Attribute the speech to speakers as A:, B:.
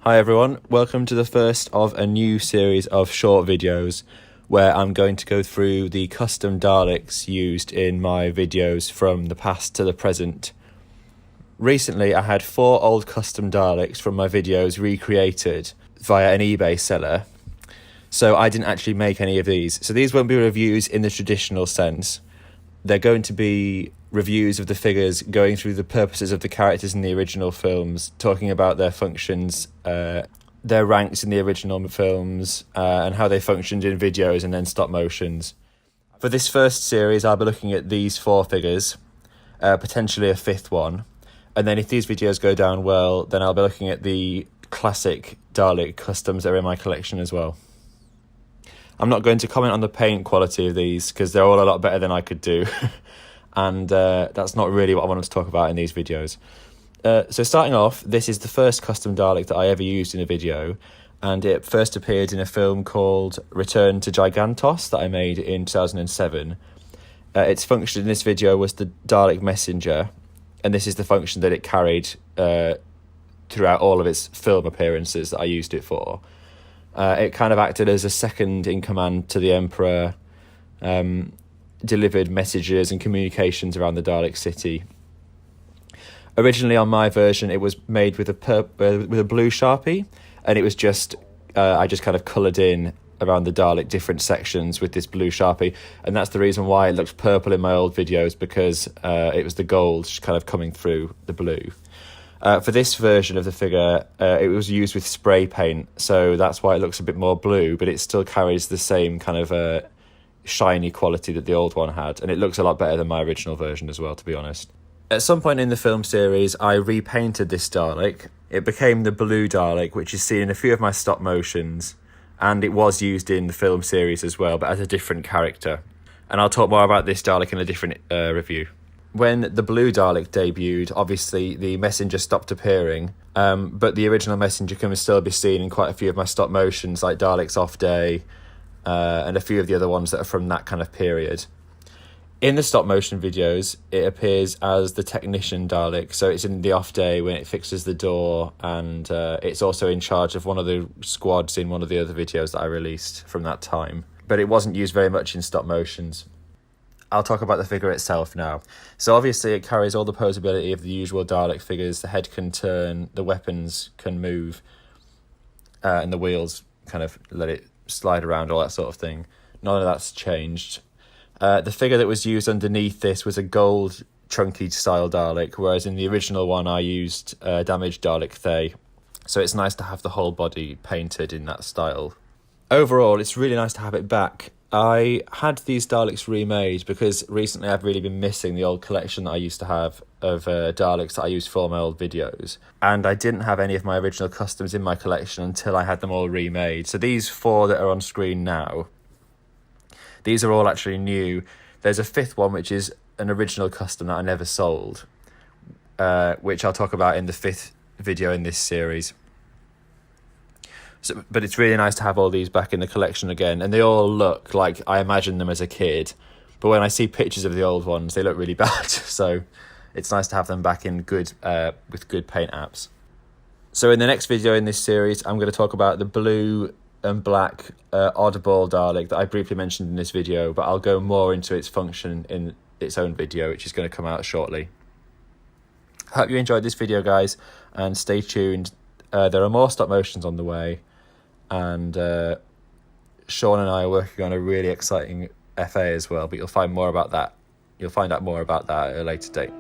A: Hi everyone, welcome to the first of a new series of short videos where I'm going to go through the custom Daleks used in my videos from the past to the present. Recently I had 4 old custom Daleks from my videos recreated via an eBay seller, so I didn't actually make any of these. So these won't be reviews in the traditional sense. They're going to be reviews of the figures, going through the purposes of the characters in the original films, talking about their functions, their ranks in the original films, and how they functioned in videos and then stop motions. For this first series, I'll be looking at these 4 figures, potentially a 5th one, and then if these videos go down well, then I'll be looking at the classic Dalek customs that are in my collection as well. I'm not going to comment on the paint quality of these because they're all a lot better than I could do. And that's not really what I wanted to talk about in these videos. So starting off, this is the first custom Dalek that I ever used in a video, and it first appeared in a film called Return to Gigantos that I made in 2007. Its function in this video was the Dalek Messenger, and this is the function that it carried throughout all of its film appearances that I used it for. It kind of acted as a second in command to the Emperor, delivered messages and communications around the Dalek city. Originally on my version, it was made with a blue Sharpie, and it was just I just kind of coloured in around the Dalek different sections with this blue Sharpie, and that's the reason why it looks purple in my old videos, because it was the gold just kind of coming through the blue. For this version of the figure, it was used with spray paint, so that's why it looks a bit more blue, but it still carries the same kind of shiny quality that the old one had, and it looks a lot better than my original version as well, to be honest. At some point in the film series, I repainted this Dalek. It became the blue Dalek, which is seen in a few of my stop motions, and it was used in the film series as well, but as a different character. And I'll talk more about this Dalek in a different review. When the blue Dalek debuted, obviously the Messenger stopped appearing, but the original Messenger can still be seen in quite a few of my stop motions, like Dalek's Off Day, and a few of the other ones that are from that kind of period. In the stop motion videos, it appears as the technician Dalek, so it's in the off day when it fixes the door, and it's also in charge of one of the squads in one of the other videos that I released from that time. But it wasn't used very much in stop motions. I'll talk about the figure itself now. So obviously it carries all the posability of the usual Dalek figures. The head can turn, the weapons can move, and the wheels kind of let it slide around, all that sort of thing. None of that's changed. The figure that was used underneath this was a gold chunky style Dalek, whereas in the original one I used damaged Dalek Thay. So it's nice to have the whole body painted in that style. Overall, it's really nice to have it back. I had these Daleks remade because recently I've really been missing the old collection that I used to have of Daleks that I used for my old videos. And I didn't have any of my original customs in my collection until I had them all remade. So these 4 that are on screen now, these are all actually new. There's a 5th one, which is an original custom that I never sold, which I'll talk about in the 5th video in this series. So, but it's really nice to have all these back in the collection again, and they all look like I imagined them as a kid. But when I see pictures of the old ones, they look really bad. So it's nice to have them back in good, with good paint apps. So in the next video in this series, I'm going to talk about the blue and black oddball Dalek that I briefly mentioned in this video, but I'll go more into its function in its own video, which is going to come out shortly. I hope you enjoyed this video, guys, and stay tuned. There are more stop motions on the way, and Sean and I are working on a really exciting FA as well, but you'll find out more about that at a later date.